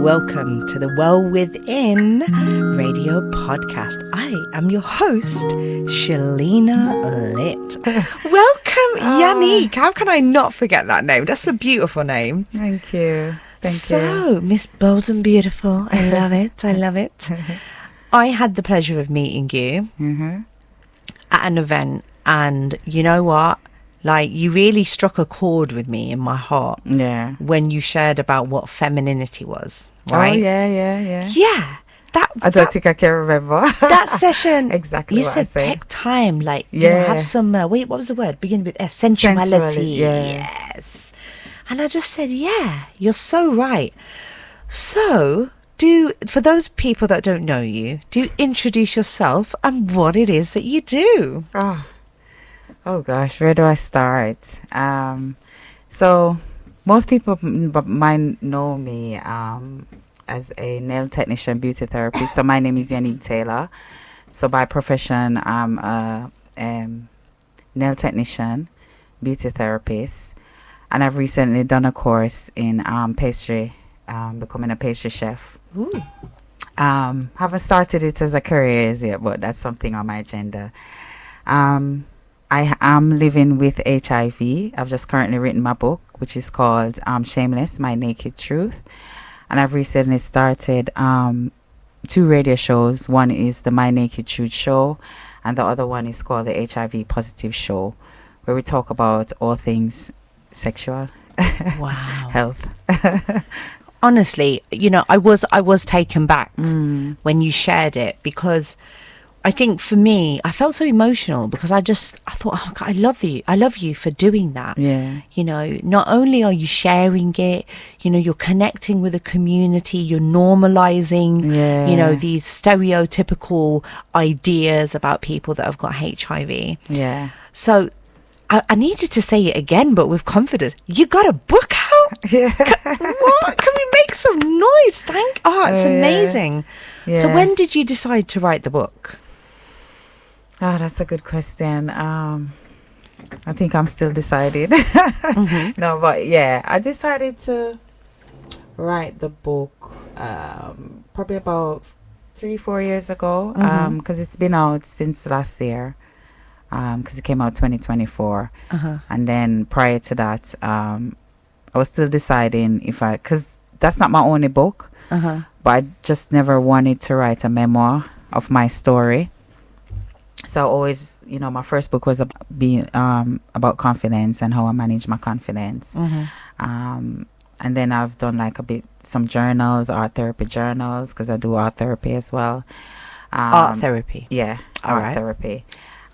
Welcome to the Well Within radio podcast. I am your host, Shalina Litt. Welcome, Yanique. How can I not forget that name? That's a beautiful name. Thank you. Thank you. So, Miss Bold and Beautiful. I love it. I love it. I had the pleasure of meeting you at an event, and you know what? Like, you really struck a chord with me in my heart. Yeah. When you shared about what femininity was, right? Oh, yeah. Yeah. I don't think I can remember. That session. Exactly you what said. I said. Take time. Like, have some, wait, what was the word? Begin with S. Sensuality. Yes. And I just said, yeah, you're so right. So, for those people that don't know you, do introduce yourself and what it is that you do. Oh gosh, where do I start? So most people might know me as a nail technician, beauty therapist. So my name is Yanique Taylor. So by profession, I'm a nail technician, beauty therapist, and I've recently done a course in pastry, becoming a pastry chef. Ooh. Haven't started it as a career as yet, but that's something on my agenda. I am living with HIV. I've just currently written my book, which is called SHAMELESS My Naked Truth. And I've recently started 2 radio shows. One is the My Naked Truth show, and the other one is called the HIV Positive show, where we talk about all things sexual health. Honestly, I was taken back when you shared it, because I think for me, I felt so emotional because I thought, oh God, I love you for doing that. Yeah. Not only are you sharing it, you're connecting with a community, you're normalizing, these stereotypical ideas about people that have got HIV. Yeah. So I needed to say it again, but with confidence. You got a book out? Yeah. What? Can we make some noise? It's amazing. Yeah. So when did you decide to write the book? Oh, that's a good question. I think I'm still deciding. No, but yeah, I decided to write the book probably about 3-4 years ago, because it's been out since last year, because it came out 2024. And then prior to that, I was still deciding because that's not my only book, but I just never wanted to write a memoir of my story. So always, my first book was about confidence and how I manage my confidence. And then I've done some journals, art therapy journals, because I do art therapy as well. Art therapy? Yeah, art therapy.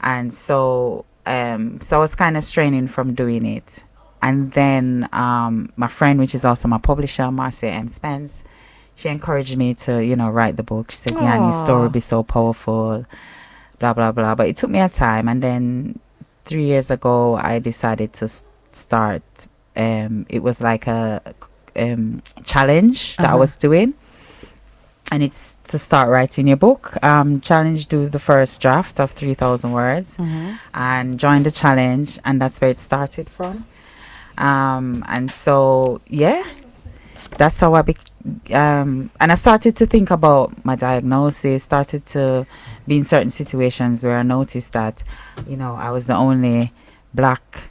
And so I was kind of straining from doing it. And then my friend, which is also my publisher, Marcia M. Spence, she encouraged me to, write the book. She said, yeah, your story will be so powerful, blah, blah, blah. But it took me a time. And then 3 years ago, I decided to start. It was like a challenge that I was doing. And it's to start writing your book. Challenge, do the first draft of 3,000 words and join the challenge. And that's where it started from. And so, yeah, that's how and I started to think about my diagnosis, started to be in certain situations where I noticed that, I was the only Black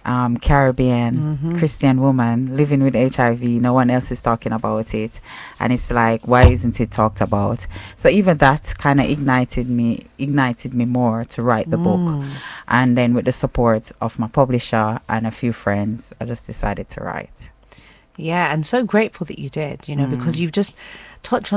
Caribbean Christian woman living with HIV. No one else is talking about it. And it's like, why isn't it talked about? So even that kind of ignited me more to write the book. And then with the support of my publisher and a few friends, I just decided to write. Yeah, and so grateful that you did, because you've just touched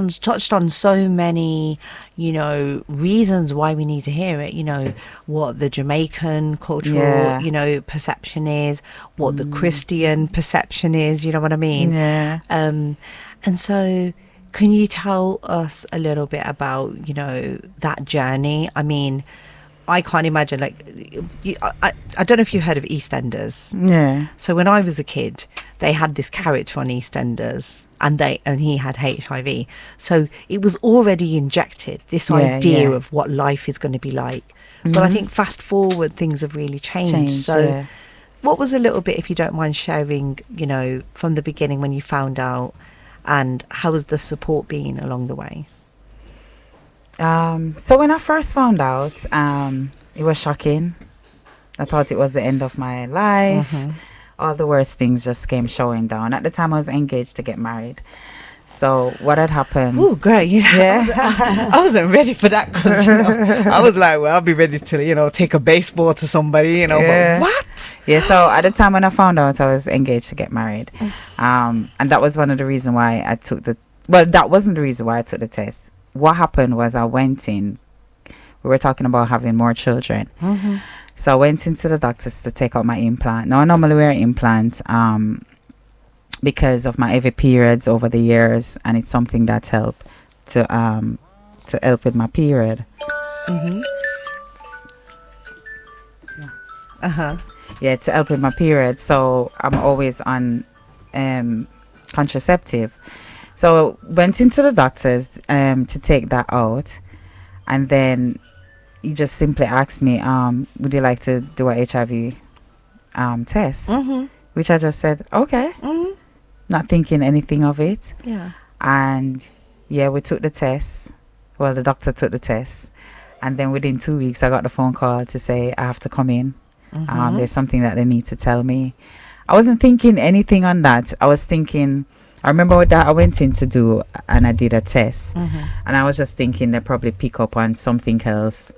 on so many, reasons why we need to hear it. What the Jamaican cultural, perception is, what the Christian perception is. You know what I mean? Yeah. And so, can you tell us a little bit about, that journey? I mean, I can't imagine, I don't know if you heard of EastEnders. Yeah. So when I was a kid, they had this character on EastEnders, and he had HIV. So it was already injected, this idea of what life is going to be like. But I think fast forward, things have really changed. So what was a little bit, if you don't mind sharing, from the beginning when you found out And how has the support been along the way? So when I first found out, it was shocking. I thought it was the end of my life. All the worst things just came showing down. At the time, I was engaged to get married. So what had happened? Oh, great! Yeah. I wasn't ready for that because I was like, well, I'll be ready to take a baseball to somebody, Yeah. But what? Yeah. So at the time when I found out, I was engaged to get married, and that was one of the reasons why I took the. Well, that wasn't the reason why I took the test. What happened was I went in. We were talking about having more children. So I went into the doctors to take out my implant. Now I normally wear implants because of my heavy periods over the years, and it's something that's helped to help with my period. Yeah, to help with my period. So I'm always on contraceptive. So went into the doctors to take that out, and then he just simply asked me, would you like to do a HIV test? Which I just said, okay. Not thinking anything of it. Yeah. And yeah, we took the test. Well, the doctor took the test. And then within 2 weeks, I got the phone call to say I have to come in. There's something that they need to tell me. I wasn't thinking anything on that. I was thinking, I remember what that I went in to do, and I did a test. And I was just thinking they probably pick up on something else,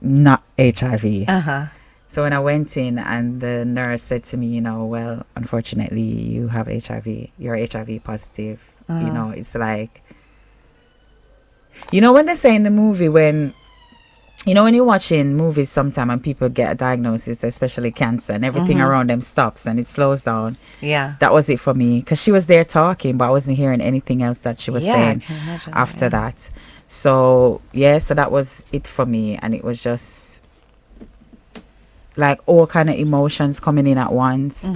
not HIV. So when I went in, and the nurse said to me, well, unfortunately, you have HIV. You're HIV positive. It's like, when they say in the movie when you're watching movies sometime and people get a diagnosis, especially cancer, and everything around them stops and it slows down. Yeah. That was it for me, because she was there talking, but I wasn't hearing anything else that she was saying after that. So, so that was it for me. And it was just like all kind of emotions coming in at once.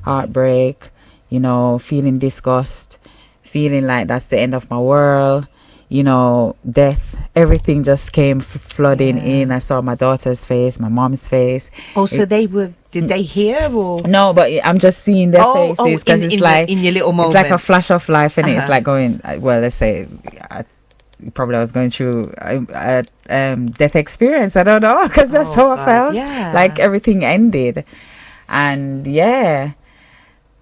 Heartbreak, feeling disgust, feeling like that's the end of my world, death, everything just came flooding in. I saw my daughter's face, my mom's face. So did they hear or? No, but I'm just seeing their faces, because it's like in your little moment. It's like a flash of life, and it's like going, well, let's say probably I was going through a death experience. I don't know, because that's how I felt. Like everything ended. And and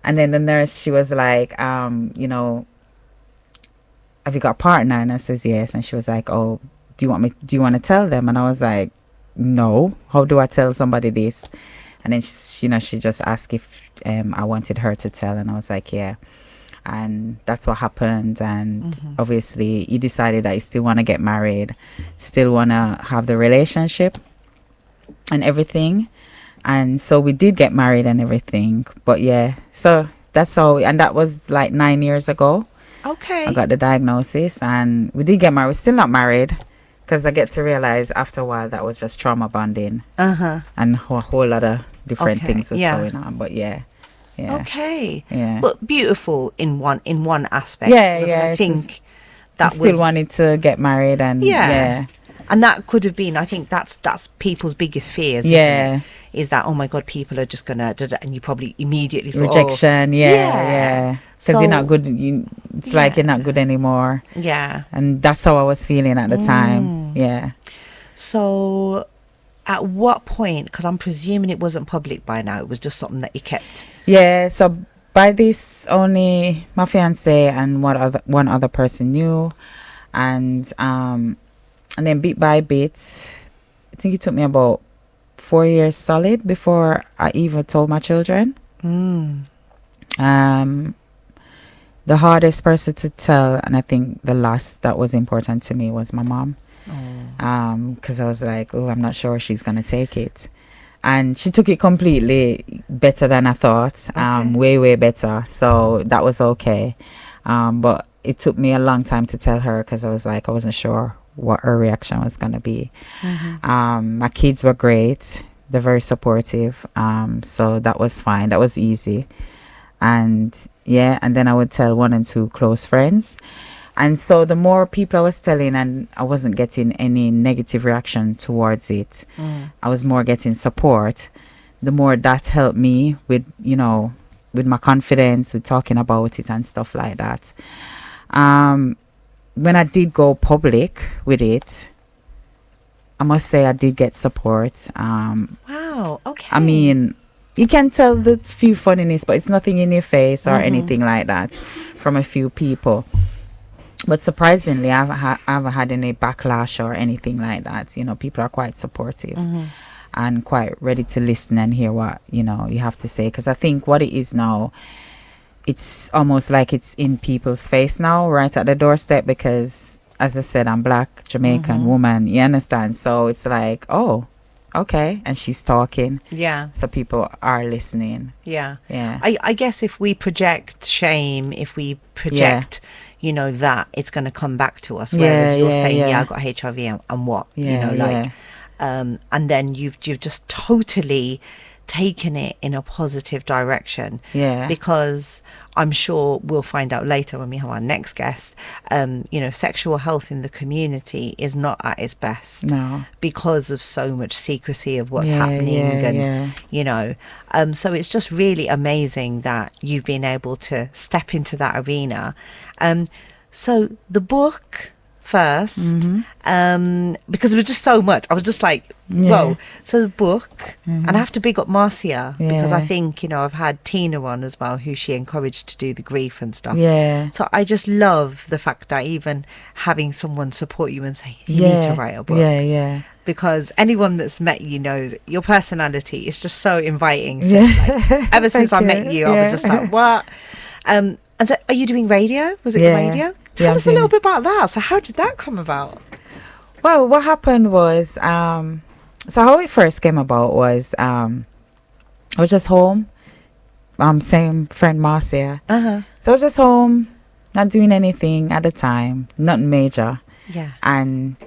then the nurse, she was like, have you got a partner? And I says yes. And she was like, oh, do you want to tell them? And I was like, no, how do I tell somebody this? And then she just asked if I wanted her to tell, and I was like, yeah. And that's what happened. And obviously he decided that he still want to get married, still want to have the relationship and everything. And so we did get married and everything. But so that's all. And that was like 9 years ago. Okay. I got the diagnosis, and we did get married. We're still not married, because I get to realize after a while that was just trauma bonding. And a whole lot of different things was going on. But Okay. Yeah. But beautiful in one aspect. I think that still wanted to get married, and and that could have been, I think that's people's biggest fears. Isn't it? Is that, oh my God, people are just gonna, and you probably immediately thought, rejection. Because you're not good. It's like you're not good anymore. And that's how I was feeling at the time. So at what point, because I'm presuming it wasn't public by now, it was just something that you kept. So by this, only my fiance and one other person knew. And then bit by bit, I think it took me about 4 years solid before I even told my children. The hardest person to tell, and I think the last that was important to me, was my mom. Because I was like, oh, I'm not sure she's gonna take it. And she took it completely better than I thought. Way better. So that was okay. But it took me a long time to tell her, because I was like, I wasn't sure what her reaction was gonna be. My kids were great. They're very supportive. So that was fine. That was easy. And then I would tell 1 and 2 close friends. And so the more people I was telling, and I wasn't getting any negative reaction towards it, I was more getting support. The more that helped me with, with my confidence, with talking about it and stuff like that. When I did go public with it, I must say I did get support. Wow. Okay. I mean, you can tell the few funniness, but it's nothing in your face or anything like that from a few people. But surprisingly, I haven't had any backlash or anything like that. You know, people are quite supportive and quite ready to listen and hear what, you know, you have to say. Because I think what it is now, it's almost like it's in people's face now, right at the doorstep, because, as I said, I'm Black, Jamaican woman, you understand? So it's like, oh, okay, and she's talking. Yeah. So people are listening. Yeah. Yeah. I guess if we project shame, if we project, you know, that, it's going to come back to us. Whereas you're saying, yeah, I got HIV and what? Yeah, you know, like, and then you've just totally taken it in a positive direction. Yeah. Because I'm sure we'll find out later when we have our next guest, you know, sexual health in the community is not at its best. No. Because of so much secrecy of what's happening and, you know, so it's just really amazing that you've been able to step into that arena. So the book first, because it was just so much. I was just like, whoa. So the book, and I have to big up Marcia because I think, you know, I've had Tina on as well, who she encouraged to do the grief and stuff. Yeah. So I just love the fact that even having someone support you and say, you need to write a book. Yeah, yeah. Because anyone that's met you knows your personality is just so inviting. So like, ever since I met you, I was just like, what? And so are you doing radio? Was it radio? Tell us a little bit about that. So how did that come about? Well, what happened was, so how it first came about was, I was just home. Same friend Marcia. So I was just home, not doing anything at the time, nothing major. Yeah. And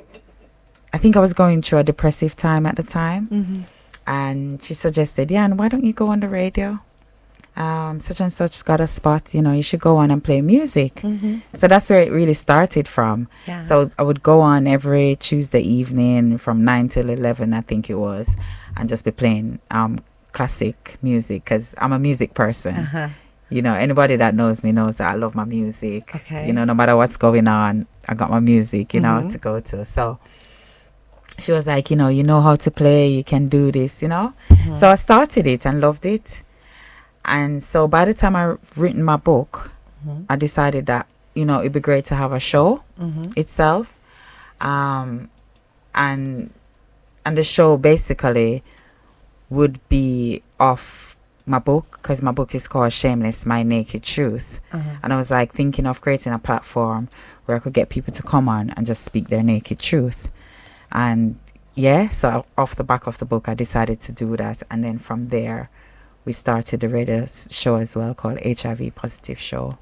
I think I was going through a depressive time at the time. And she suggested, yeah, and why don't you go on the radio? Such and such got a spot, you know, you should go on and play music. So that's where it really started from. Yeah. So I would go on every Tuesday evening from 9 till 11, I think it was, and just be playing classic music because I'm a music person. You know, anybody that knows me knows that I love my music. Okay. You know, no matter what's going on, I got my music, you know, to go to. So she was like, you know how to play, you can do this, you know. So I started it and loved it. And so by the time I've written my book, I decided that, you know, it'd be great to have a show itself. And the show basically would be off my book, because my book is called SHAMELESS My Naked Truth. And I was like thinking of creating a platform where I could get people to come on and just speak their naked truth. And yeah, so off the back of the book, I decided to do that. And then from there, we started the radio show as well called HIV Positive Show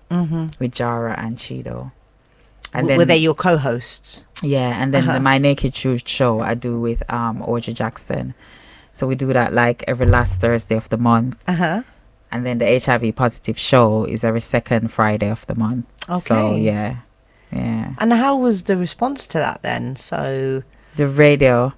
with Jara and Chido. And then, were they your co-hosts? Yeah, and then the My Naked Truth show I do with Audrey Jackson. So we do that like every last Thursday of the month. And then the HIV Positive show is every second Friday of the month. Okay. So yeah. And how was the response to that then? So the radio.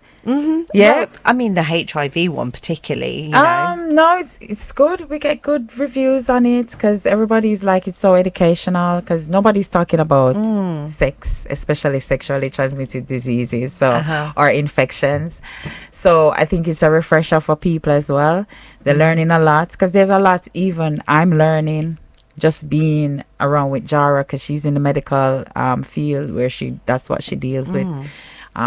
Yeah, well, I mean the HIV one particularly. You know. No, it's good. We get good reviews on it because everybody's like, it's so educational because nobody's talking about sex, especially sexually transmitted diseases, so or infections. So I think it's a refresher for people as well. They're learning a lot because there's a lot. Even I'm learning just being around with Jara because she's in the medical field where that's what she deals with,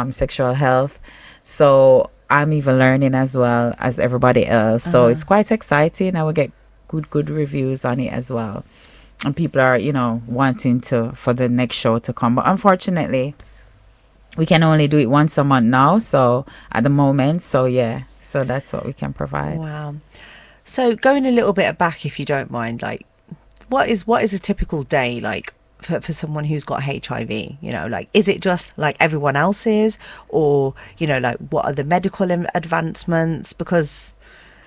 sexual health. So I'm even learning as well as everybody else. So it's quite exciting. I will get good reviews on it as well. And people are, you know, wanting for the next show to come. But unfortunately, we can only do it once a month now. So at the moment, so yeah. So that's what we can provide. Wow. So going a little bit back, if you don't mind, like what is a typical day like for someone who's got HIV? You know, like, is it just like everyone else's, or, you know, like what are the medical advancements? Because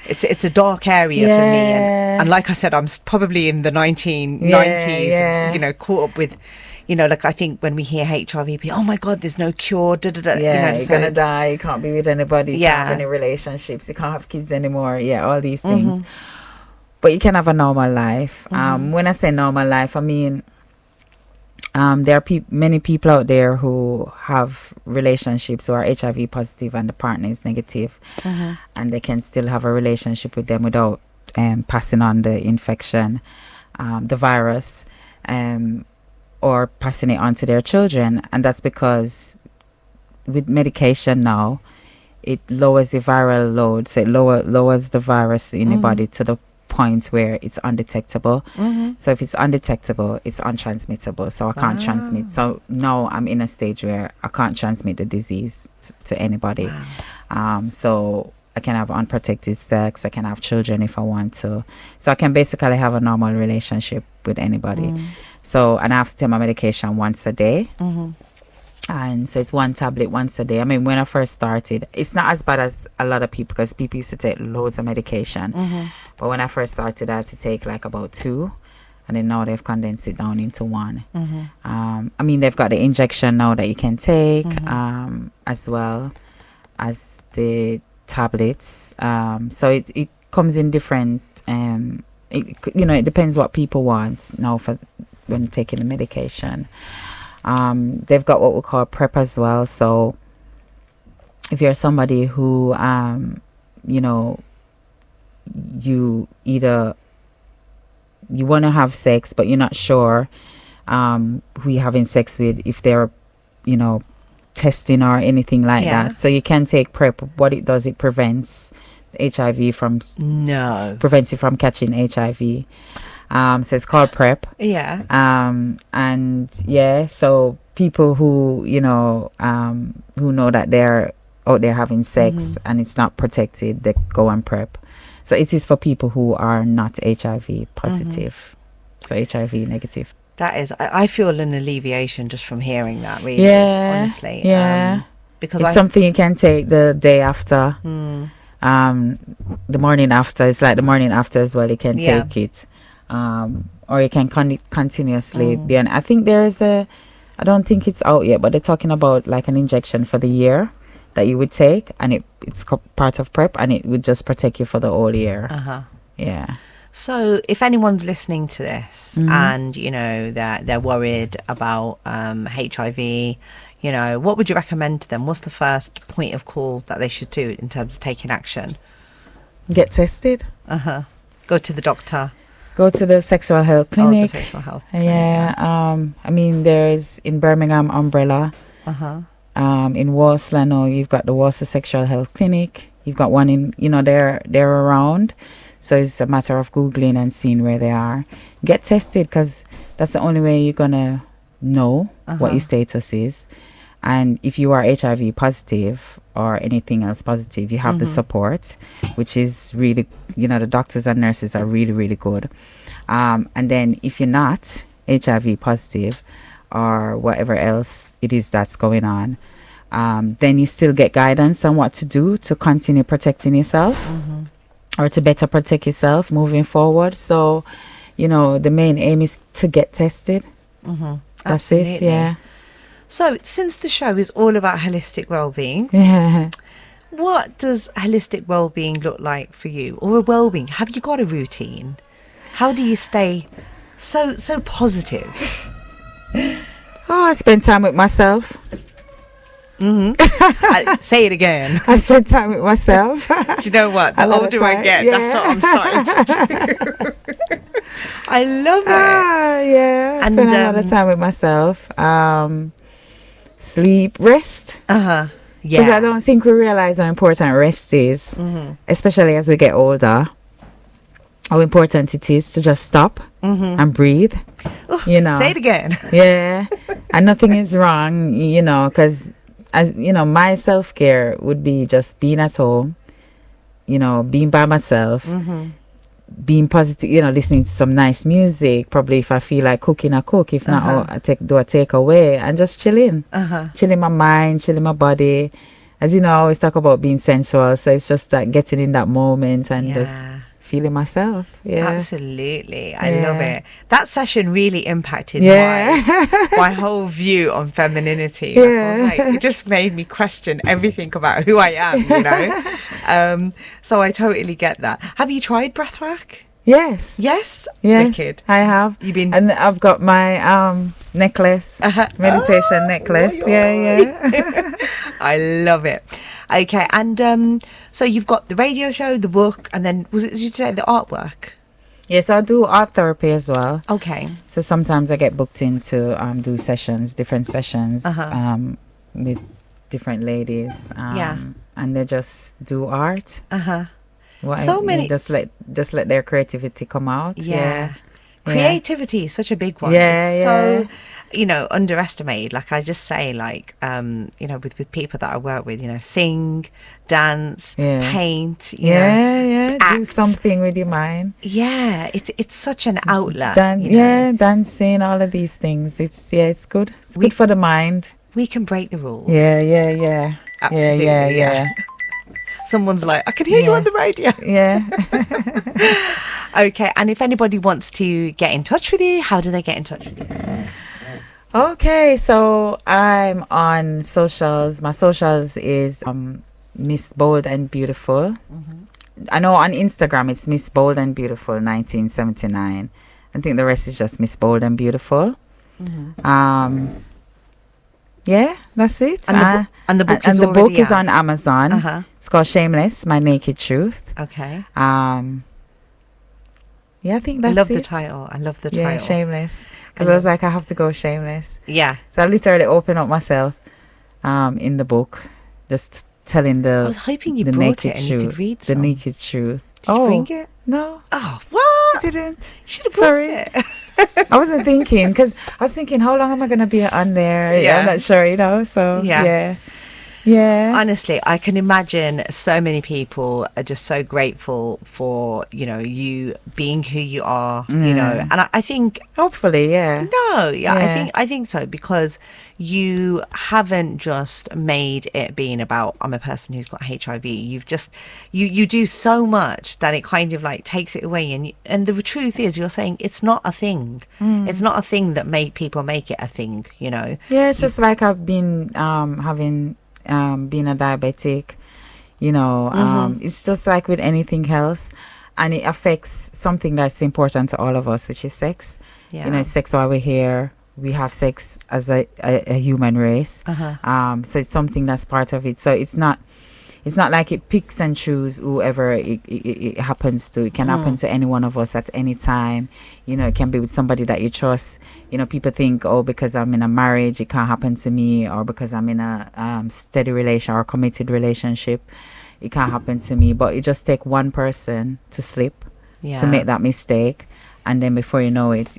it's a dark area for me, and like I said, I'm probably in the 1990s, you know, caught up with, you know, like I think when we hear HIV, oh my God, there's no cure. Yeah, you know, you're gonna die. You can't be with anybody. You can't have any relationships. You can't have kids anymore. Yeah, all these things. but you can have a normal life. When I say normal life, I mean there are many people out there who have relationships who are HIV positive and the partner is negative, and they can still have a relationship with them without passing on the infection, the virus, or passing it on to their children. And that's because with medication now, it lowers the viral load, so it lowers the virus in the body to the point where it's undetectable. So if it's undetectable, it's untransmittable, so I can't transmit. So now I'm in a stage where I can't transmit the disease to anybody. So I can have unprotected sex, I can have children if I want to, so I can basically have a normal relationship with anybody. So, and I have to take my medication once a day. And so it's one tablet once a day. I mean, when I first started, it's not as bad as a lot of people, because people used to take loads of medication. But when I first started, I had to take like about 2. And then now they've condensed it down into 1. I mean, they've got the injection now that you can take, as well as the tablets. So it comes in different, it depends what people want now for when taking the medication. They've got what we call PrEP as well. So if you're somebody who, you want to have sex, but you're not sure who you're having sex with, if they're, testing or anything like that. So you can take PrEP. What it does, it prevents HIV from... prevents you from catching HIV. So it's called PrEP. So people who who know that they're out there having sex and it's not protected, they go on PrEP. So it is for people who are not HIV positive, so HIV negative. That is, I feel an alleviation just from hearing that, really, honestly. Because it's something you can take the day after, the morning after. It's like the morning after as well, you can take it. Or you can continuously be on. I think I don't think it's out yet, but they're talking about like an injection for the year that you would take, and it's part of PrEP, and it would just protect you for the whole year. So if anyone's listening to this and that they're worried about HIV, what would you recommend to them? What's the first point of call that they should do in terms of taking action? Get tested. Go to the doctor. Go to the sexual health clinic. The sexual health clinic, I mean, there's in Birmingham Umbrella. In Walsall, you've got the Walsall Sexual Health Clinic. You've got one in, they're around. So it's a matter of Googling and seeing where they are. Get tested, because that's the only way you're going to know what your status is. And if you are HIV positive or anything else positive, you have the support, which is really, the doctors and nurses are really, really good. And then if you're not HIV positive or whatever else it is that's going on, then you still get guidance on what to do to continue protecting yourself or to better protect yourself moving forward. So, the main aim is to get tested. That's Absolutely. it, So, since the show is all about holistic well-being, what does holistic well-being look like for you? Or a well-being? Have you got a routine? How do you stay so positive? I spend time with myself. Say it again. I spend time with myself. Do you know what? The older I get, that's what I'm starting to do. I love it. I spend a lot of time with myself. Sleep, rest. Because I don't think we realize how important rest is, especially as we get older. How important it is to just stop and breathe. Say it again. And nothing is wrong, because my self-care would be just being at home, being by myself, being positive, listening to some nice music. Probably if I feel like cooking, I cook. If not, I do a takeaway and just chilling. Chilling my mind, chilling my body. As you know, I always talk about being sensual. So it's just that getting in that moment and just feeling myself. Absolutely. I love it. That session really impacted my whole view on femininity. Like, I was like, it just made me question everything about who I am, So I totally get that. Have you tried breathwork? Yes. Yes? Yes, Wicked. I have. You've been... And I've got my necklace, meditation necklace. Oi, Yeah. I love it. Okay, and so you've got the radio show, the book, and then, did you say the artwork? Yes, I do art therapy as well. Okay. So sometimes I get booked in to do different sessions with different ladies. Yeah. And they just do art. So many... Just let their creativity come out. Yeah. Creativity is such a big one. Yeah, it's yeah. so, underestimated. Like, I just say, like, with people that I work with, sing, dance, paint, you know, act. Do something with your mind. Yeah, it's such an outlet. Dancing, all of these things. It's good. It's good for the mind. We can break the rules. Yeah. Absolutely. Yeah. Someone's like, I can hear you on the radio. Yeah. Okay, and if anybody wants to get in touch with you, how do they get in touch with you? Okay, so I'm on socials. My socials is Miss Bold and Beautiful. I know on Instagram it's Miss Bold and Beautiful 1979. I think the rest is just Miss Bold and Beautiful. Yeah, that's it. And the book is the book is out. on Amazon. It's called Shameless, My Naked Truth. Okay. Yeah, I think that's it. I love the title. Yeah, Shameless. Because I was like, I have to go shameless. Yeah. So I literally opened up myself in the book, just telling I was hoping you the brought naked it and truth, you could read the some. naked truth. Did you bring it? No. Oh, what? I didn't. You should have brought it. I wasn't thinking, because I was thinking, how long am I going to be on there? Yeah. I'm not sure, so yeah. Honestly, I can imagine so many people are just so grateful for, you being who you are, and I think... Hopefully, yeah. No, I think so, because you haven't just made it being about, I'm a person who's got HIV. You've just, you do so much that it kind of like takes it away. And the truth is, you're saying it's not a thing. It's not a thing that people make it a thing, Yeah, it's just like I've been being a diabetic, it's just like with anything else, and it affects something that's important to all of us, which is sex. Sex while we're here. We have sex as a human race. So it's something that's part of it. So it's not like it picks and chooses whoever it happens to. It can happen to any one of us at any time. It can be with somebody that you trust. People think, because I'm in a marriage, it can't happen to me, or because I'm in a steady relation or committed relationship, it can't happen to me. But it just takes one person to slip, to make that mistake, and then before you know it,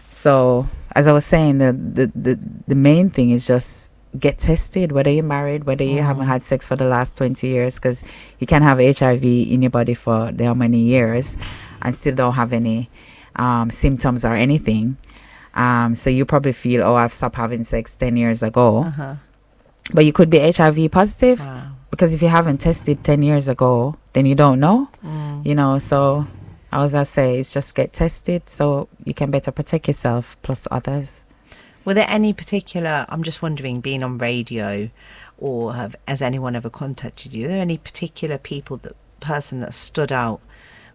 So as I was saying, the main thing is just get tested, whether you're married, whether you haven't had sex for the last 20 years, because you can have HIV in your body for how many years and still don't have any symptoms or anything. So you probably feel, I've stopped having sex 10 years ago. But you could be HIV positive. Wow. Because if you haven't tested 10 years ago, then you don't know. So as I say, it's just get tested so you can better protect yourself plus others. Were there any particular, I'm just wondering, being on radio, or has anyone ever contacted you? Are there any particular person that stood out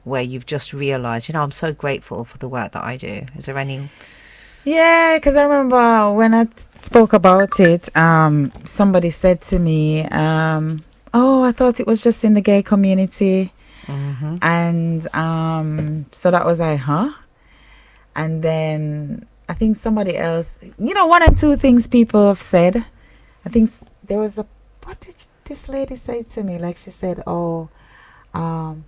where you've just realised, I'm so grateful for the work that I do? Is there any? Yeah, because I remember when I spoke about it, somebody said to me, I thought it was just in the gay community. And so that was like, huh? And then I think somebody else, one or two things people have said. I think there was what did this lady say to me? Like she said, I can't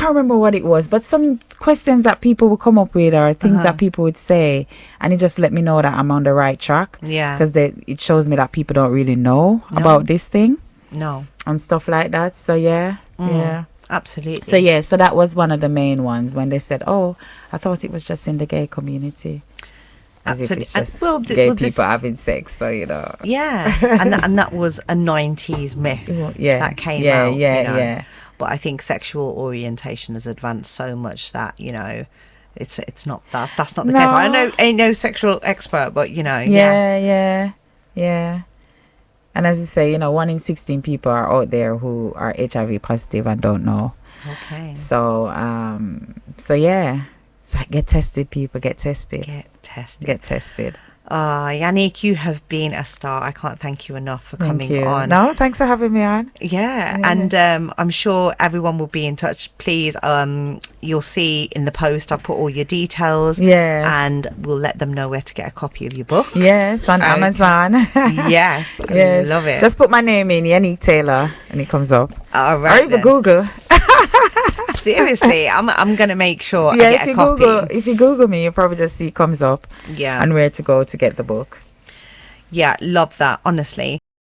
remember what it was, but some questions that people would come up with or things that people would say, and it just let me know that I'm on the right track. Yeah. Because it shows me that people don't really know about this thing. No. And stuff like that. So, yeah. Absolutely. So that was one of the main ones when they said, I thought it was just in the gay community. As if it's just gay people having sex, so, Yeah. and that was a 90s myth that came out. Yeah. But I think sexual orientation has advanced so much that, it's not that. That's not the case. I ain't no sexual expert, but, Yeah. And as you say, you know, 1 in 16 people are out there who are HIV positive and don't know. Okay. So, so yeah. So get tested, people. Get tested. Get tested. Get tested. Yanique, you have been a star. I can't thank you enough for Thank coming you. on. No, thanks for having me on. Yeah. And I'm sure everyone will be in touch. Please, you'll see in the post I'll put all your details. Yes. And we'll let them know where to get a copy of your book. Yes, on Amazon. Yes. Yes. Love it. Just put my name in, Yanique Taylor, and it comes up. All right. Or even Google. Seriously, I'm gonna make sure Yeah, I get if a copy. if you Google me, you'll probably just see it comes up. Yeah. And where to go to get the book. Yeah, love that, honestly.